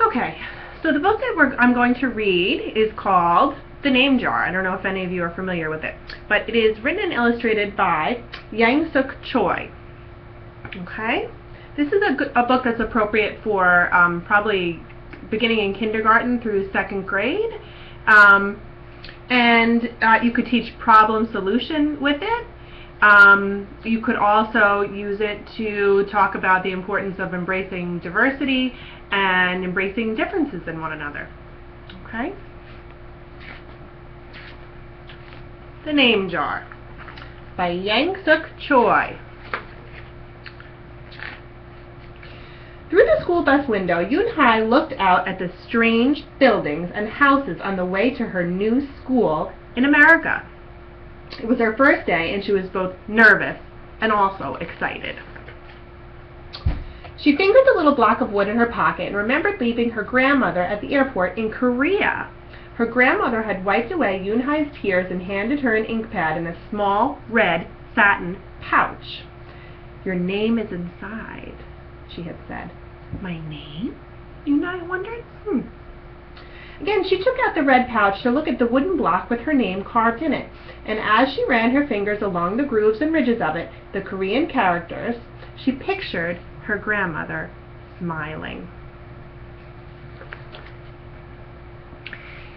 Okay, so the book that I'm going to read is called The Name Jar. I don't know if any of you are familiar with it, but it is written and illustrated by Yang Suk Choi. Okay, this is a book that's appropriate for probably beginning in kindergarten through 2nd grade, and you could teach problem solution with it. You could also use it to talk about the importance of embracing diversity and embracing differences in one another. Okay? The Name Jar by Yang Suk Choi. Through the school bus window, Yoon Hai looked out at the strange buildings and houses on the way to her new school in America. It was her first day, and she was both nervous and also excited. She fingered the little block of wood in her pocket and remembered leaving her grandmother at the airport in Korea. Her grandmother had wiped away Yoon Hai's tears and handed her an ink pad in a small red satin pouch. "Your name is inside," she had said. "My name?" Yoon Hai wondered. Again, she took out the red pouch to look at the wooden block with her name carved in it, and as she ran her fingers along the grooves and ridges of it, the Korean characters, she pictured her grandmother smiling.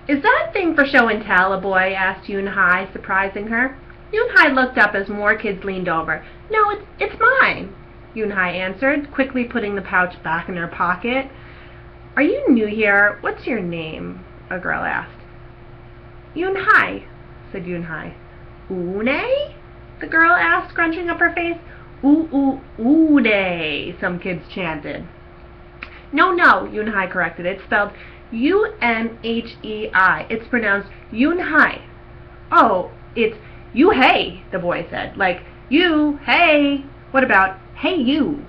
"Is that thing for show and tell?" a boy asked Yoon Hai, surprising her. Yoon Hai looked up as more kids leaned over. "No, it's mine," Yoon Hai answered, quickly putting the pouch back in her pocket. "Are you new here? What's your name?" a girl asked. "Yoon Hai," said Yoon Hai. "Une?" the girl asked, scrunching up her face. "Une," some kids chanted. No, Yoon Hai corrected. It's spelled U-N-H-E-I. It's pronounced Yoon Hai. "Oh, it's you hey," the boy said. "Like, you, hey. What about hey you?"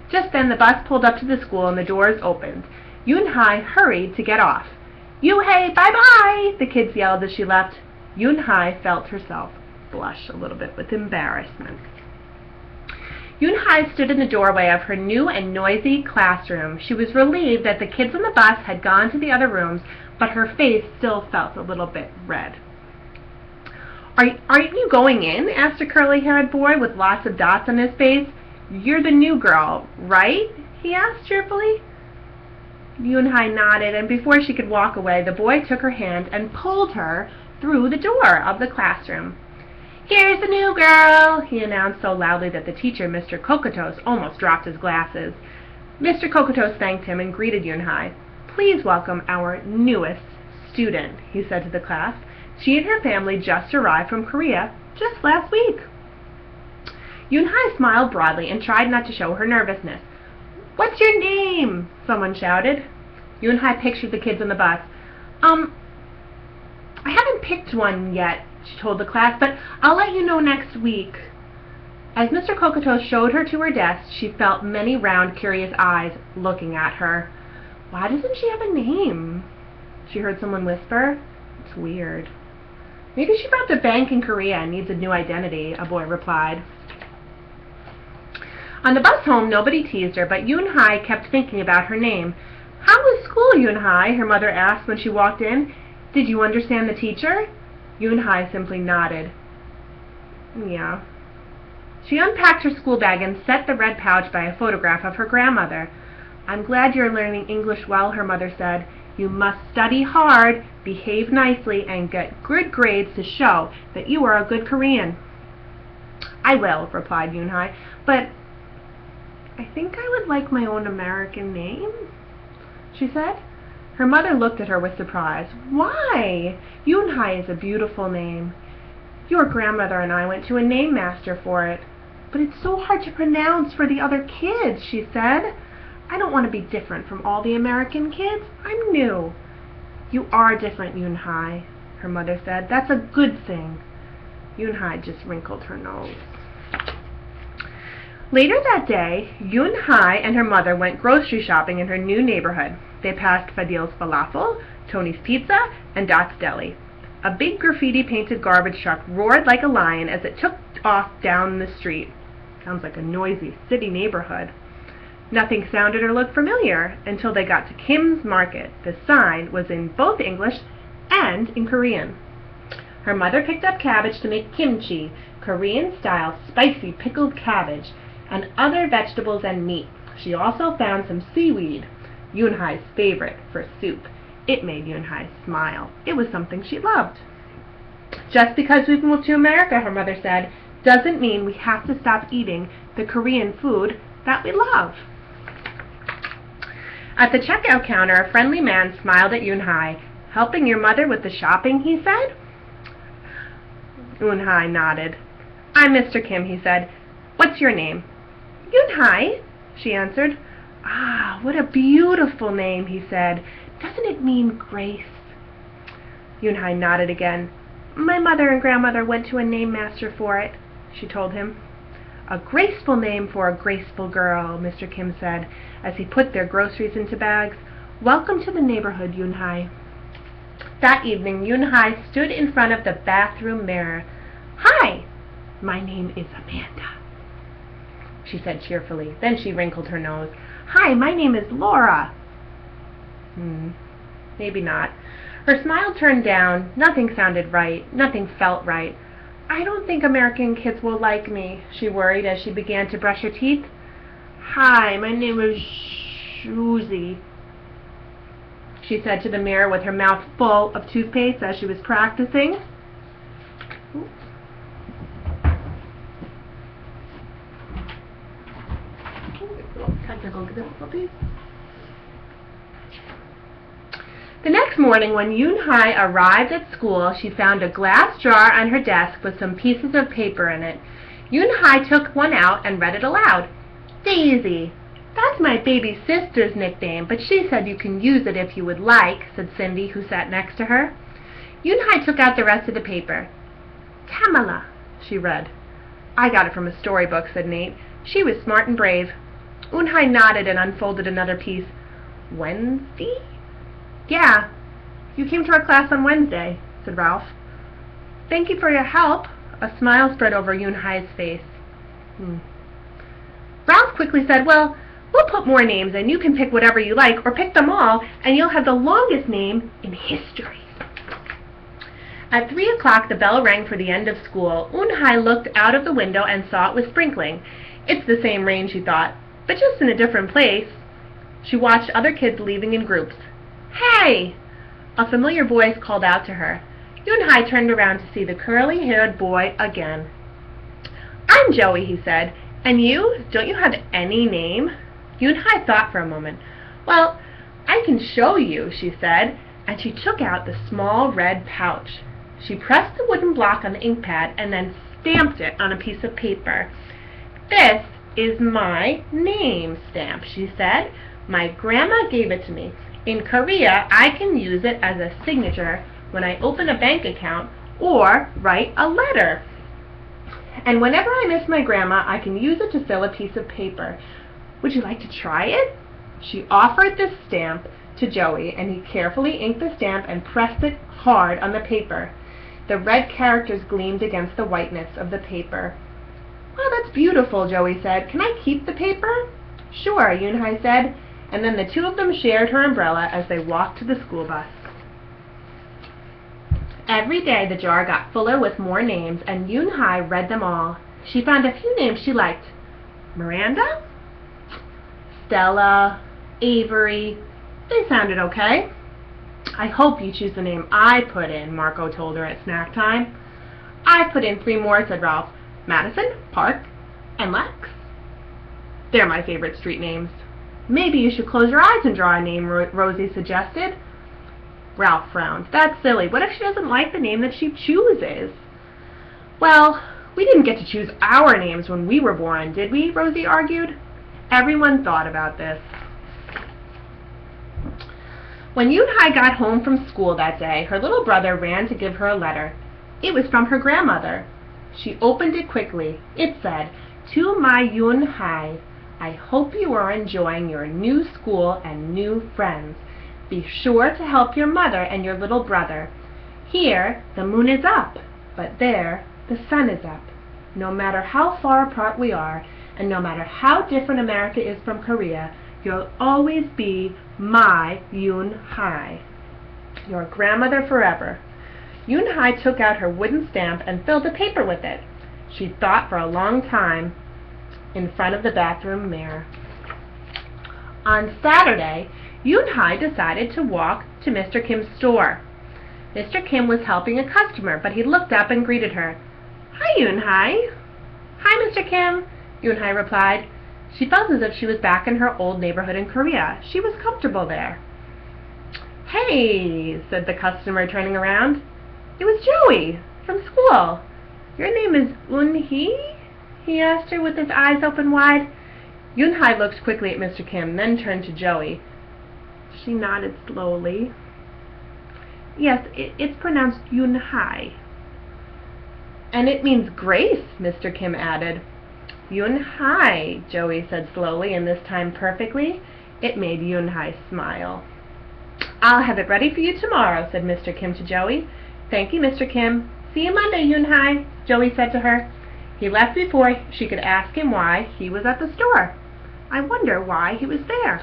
Just then the bus pulled up to the school and the doors opened. Yoon Hai hurried to get off. "You hey, bye-bye," the kids yelled as she left. Yoon Hai felt herself blush a little bit with embarrassment. Yoon Hai stood in the doorway of her new and noisy classroom. She was relieved that the kids on the bus had gone to the other rooms, but her face still felt a little bit red. Aren't you going in?" asked a curly-haired boy with lots of dots on his face. "You're the new girl, right?" he asked cheerfully. Yoon Hai nodded, and before she could walk away, the boy took her hand and pulled her through the door of the classroom. "Here's the new girl," he announced so loudly that the teacher, Mr. Kokotos, almost dropped his glasses. Mr. Kokotos thanked him and greeted Yoon Hai. "Please welcome our newest student," he said to the class. She and her family just arrived from Korea just last week. Yoon Hai smiled broadly and tried not to show her nervousness. "What's your name?" someone shouted. Yoon Hai pictured the kids on the bus. I haven't picked one yet," she told the class, "but I'll let you know next week." As Mr. Kokotos showed her to her desk, she felt many round, curious eyes looking at her. "Why doesn't she have a name?" she heard someone whisper. "It's weird." "Maybe she robbed a bank in Korea and needs a new identity," a boy replied. On the bus home, nobody teased her, but Yoon Hai kept thinking about her name. "How was school, Yoon Hai?" her mother asked when she walked in. "Did you understand the teacher?" Yoon Hai simply nodded. "Yeah." She unpacked her school bag and set the red pouch by a photograph of her grandmother. "I'm glad you're learning English well," her mother said. "You must study hard, behave nicely, and get good grades to show that you are a good Korean." "I will," replied Yoon Hai, "but I think I would like my own American name," she said. Her mother looked at her with surprise. "Why? Yoon Hai is a beautiful name. Your grandmother and I went to a name master for it." "But it's so hard to pronounce for the other kids," she said. "I don't want to be different from all the American kids. I'm new." "You are different, Yoon Hai," her mother said. "That's a good thing." Yoon Hai just wrinkled her nose. Later that day, Yoon Hai and her mother went grocery shopping in her new neighborhood. They passed Fadil's Falafel, Tony's Pizza, and Dot's Deli. A big graffiti-painted garbage truck roared like a lion as it took off down the street. Sounds like a noisy city neighborhood. Nothing sounded or looked familiar until they got to Kim's Market. The sign was in both English and in Korean. Her mother picked up cabbage to make kimchi, Korean-style spicy pickled cabbage, and other vegetables and meat. She also found some seaweed, Yoon-hai's favorite, for soup. It made Yoon-hai smile. It was something she loved. Just because we've moved to America, her mother said, doesn't mean we have to stop eating the Korean food that we love. At the checkout counter, a friendly man smiled at Yoon-hai. Helping your mother with the shopping, he said? Yoon-hai nodded. I'm Mr. Kim, he said. What's your name? Yoon-hai, she answered. Ah, what a beautiful name, he said. Doesn't it mean grace? Yoon-hai nodded again. My mother and grandmother went to a name master for it, she told him. A graceful name for a graceful girl, Mr. Kim said, as he put their groceries into bags. Welcome to the neighborhood, Yoon-hai. That evening, Yoon-hai stood in front of the bathroom mirror. Hi, my name is Amanda, she said cheerfully. Then she wrinkled her nose. Hi, my name is Laura. Maybe not. Her smile turned down. Nothing sounded right. Nothing felt right. I don't think American kids will like me, she worried as she began to brush her teeth. Hi, my name is Susie, she said to the mirror with her mouth full of toothpaste as she was practicing. Technical difficulties. The next morning, when Yoon-hai arrived at school, she found a glass jar on her desk with some pieces of paper in it. Yoon-hai took one out and read it aloud. Daisy. That's my baby sister's nickname, but she said you can use it if you would like, said Cindy, who sat next to her. Yoon-hai took out the rest of the paper. Kamala, she read. I got it from a storybook, said Nate. She was smart and brave. Yoon-hai nodded and unfolded another piece. Wednesday? Yeah, you came to our class on Wednesday, said Ralph. Thank you for your help. A smile spread over Yoon-hai's face. Ralph quickly said, well, we'll put more names in. You can pick whatever you like, or pick them all, and you'll have the longest name in history. At 3 o'clock, the bell rang for the end of school. Yoon-hai looked out of the window and saw it was sprinkling. It's the same rain, she thought, but just in a different place. She watched other kids leaving in groups. Hey! A familiar voice called out to her. Yoon-hai turned around to see the curly-haired boy again. I'm Joey, he said. And you? Don't you have any name? Yoon-hai thought for a moment. Well, I can show you, she said, and she took out the small red pouch. She pressed the wooden block on the ink pad and then stamped it on a piece of paper. This is my name stamp, she said. My grandma gave it to me. In Korea, I can use it as a signature when I open a bank account or write a letter. And whenever I miss my grandma, I can use it to fill a piece of paper. Would you like to try it? She offered the stamp to Joey, and he carefully inked the stamp and pressed it hard on the paper. The red characters gleamed against the whiteness of the paper. Well, that's beautiful, Joey said. Can I keep the paper? Sure, Yoon-hai said. And then the two of them shared her umbrella as they walked to the school bus. Every day the jar got fuller with more names, and Yoon-hai read them all. She found a few names she liked. Miranda? Stella? Avery? They sounded okay. I hope you choose the name I put in, Marco told her at snack time. I put in 3 more, said Ralph. Madison, Park, and Lex. They're my favorite street names. Maybe you should close your eyes and draw a name, Rosie suggested. Ralph frowned. That's silly. What if she doesn't like the name that she chooses? Well, we didn't get to choose our names when we were born, did we? Rosie argued. Everyone thought about this. When Yoon-hai got home from school that day, her little brother ran to give her a letter. It was from her grandmother. She opened it quickly. It said, To my Yoon-hai, I hope you are enjoying your new school and new friends. Be sure to help your mother and your little brother. Here, the moon is up, but there, the sun is up. No matter how far apart we are, And no matter how different America is from Korea, you'll always be my Yoon-hae, your grandmother forever. Yoon-hae took out her wooden stamp and filled the paper with it. She thought for a long time in front of the bathroom mirror. On Saturday, Yoon-hae decided to walk to Mr. Kim's store. Mr. Kim was helping a customer, but he looked up and greeted her. "Hi, Yoon-hae." "Hi, Mr. Kim," Yoon-hae replied. She felt as if she was back in her old neighborhood in Korea. She was comfortable there. "Hey," said the customer, turning around. It was Joey from school. "Your name is Eun-hee?" he asked her with his eyes open wide. Yoon-hae looked quickly at Mr. Kim, then turned to Joey. She nodded slowly. "Yes, it's pronounced Yoon-hae." "And it means grace," Mr. Kim added. "Yoon-hae," Joey said slowly, and this time perfectly. It made Yoon-hae smile. "I'll have it ready for you tomorrow," said Mr. Kim to Joey. "Thank you, Mr. Kim. See you Monday, Yoon-hae," Joey said to her. He left before she could ask him why he was at the store. I wonder why he was there.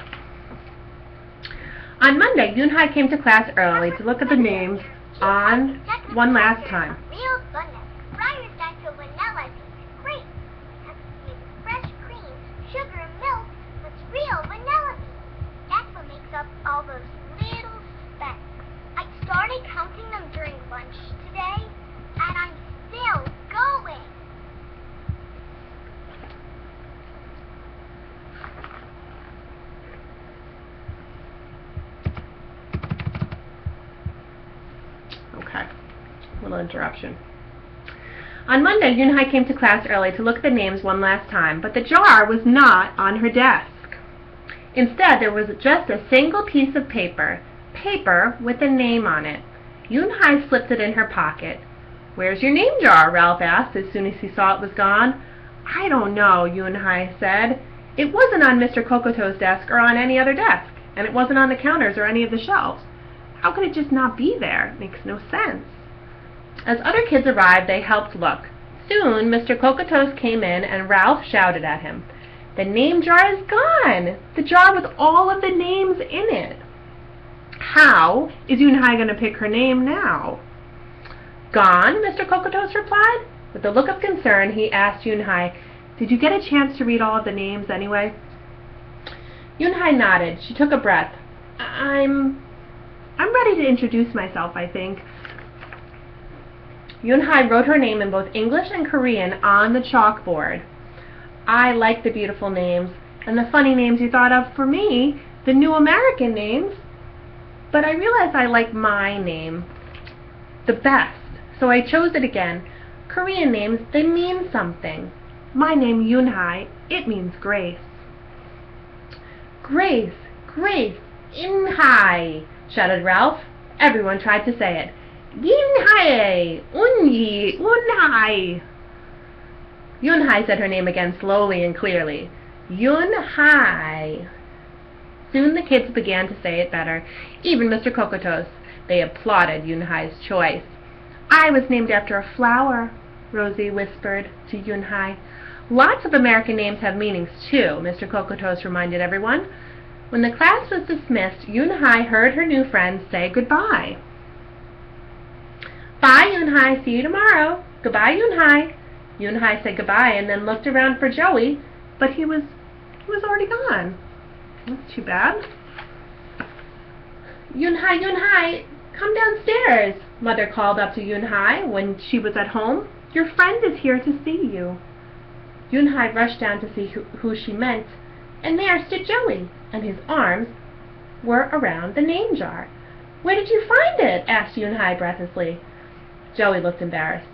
On Monday, Yoon-hae came to class early to look at the names on one last time. Real goodness. Friars like the vanilla bean. Great. Has fresh cream, sugar, and milk. What's real vanilla bean? That's what makes up all those little specks. I started counting them during lunch today, and I'm still going. Okay, little interruption. On Monday, Yoon-hae came to class early to look at the names one last time, but the jar was not on her desk. Instead, there was just a single piece of paper with a name on it. Yoon-hae slipped it in her pocket. "Where's your name jar?" Ralph asked as soon as he saw it was gone. "I don't know," Yoon-hae said. "It wasn't on Mr. Kokoto's desk or on any other desk, and it wasn't on the counters or any of the shelves. How could it just not be there? It makes no sense." As other kids arrived, they helped look. Soon, Mr. Kokotos came in and Ralph shouted at him, "The name jar is gone! The jar with all of the names in it." How is Yoon-hae going to pick her name now? "Gone?" Mr. Kokotos replied. With a look of concern, he asked Yoon-hae, "Did you get a chance to read all of the names anyway?" Yoon-hae nodded. She took a breath. I'm ready to introduce myself, I think." Yoon-hae wrote her name in both English and Korean on the chalkboard. "I like the beautiful names and the funny names you thought of for me, the new American names, but I realized I like my name the best, so I chose it again. Korean names, they mean something. My name, Yoon-hae, it means grace." "Grace, grace, In-hae," shouted Ralph. Everyone tried to say it. "Yin-hae, Un-yi, Un-hae." Yoon-hae said her name again slowly and clearly. Yoon-hae. Soon the kids began to say it better, even Mr. Kokotos. They applauded Yoon-hae's choice. "I was named after a flower," Rosie whispered to Yoon-hae. "Lots of American names have meanings too," Mr. Kokotos reminded everyone. When the class was dismissed, Yoon-hae heard her new friends say goodbye. "Bye, Yoon-hae. See you tomorrow." "Goodbye, Yoon-hae." Yoon-hae said goodbye and then looked around for Joey, but he was already gone. That's too bad. "Yoon-hae, Yoon-hae, come downstairs," Mother called up to Yoon-hae when she was at home. "Your friend is here to see you." Yoon-hae rushed down to see who she meant, and there stood Joey, and his arms were around the name jar. "Where did you find it?" asked Yoon-hae breathlessly. Joey looked embarrassed.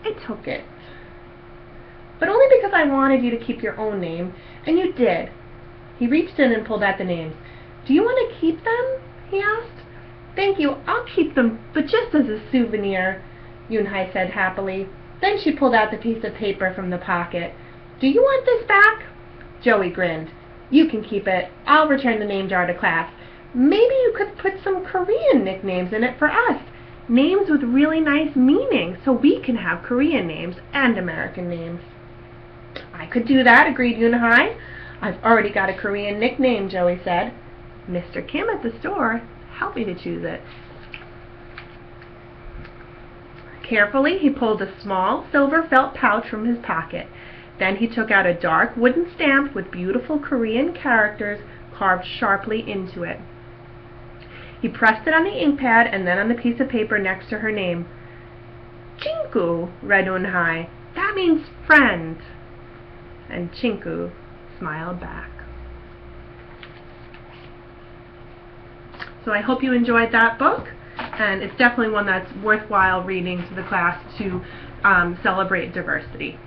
I took it. But only because I wanted you to keep your own name, and you did." He reached in and pulled out the names. "Do you want to keep them?" he asked. "Thank you, I'll keep them, but just as a souvenir," Yoon-hae said happily. Then she pulled out the piece of paper from the pocket. "Do you want this back?" Joey grinned. "You can keep it. I'll return the name jar to class. Maybe you could put some Korean nicknames in it for us. Names with really nice meaning, so we can have Korean names and American names." could do that, agreed Yoon-Hai. I've already got a Korean nickname, Joey said. Mr. Kim at the store helped me to choose it. Carefully, he pulled a small silver felt pouch from his pocket. Then he took out a dark wooden stamp with beautiful Korean characters carved sharply into it. He pressed it on the ink pad and then on the piece of paper next to her name. Chinku, read Yoon-Hai. That means friend. And Chinku smiled back. So I hope you enjoyed that book, and it's definitely one that's worthwhile reading to the class to celebrate diversity.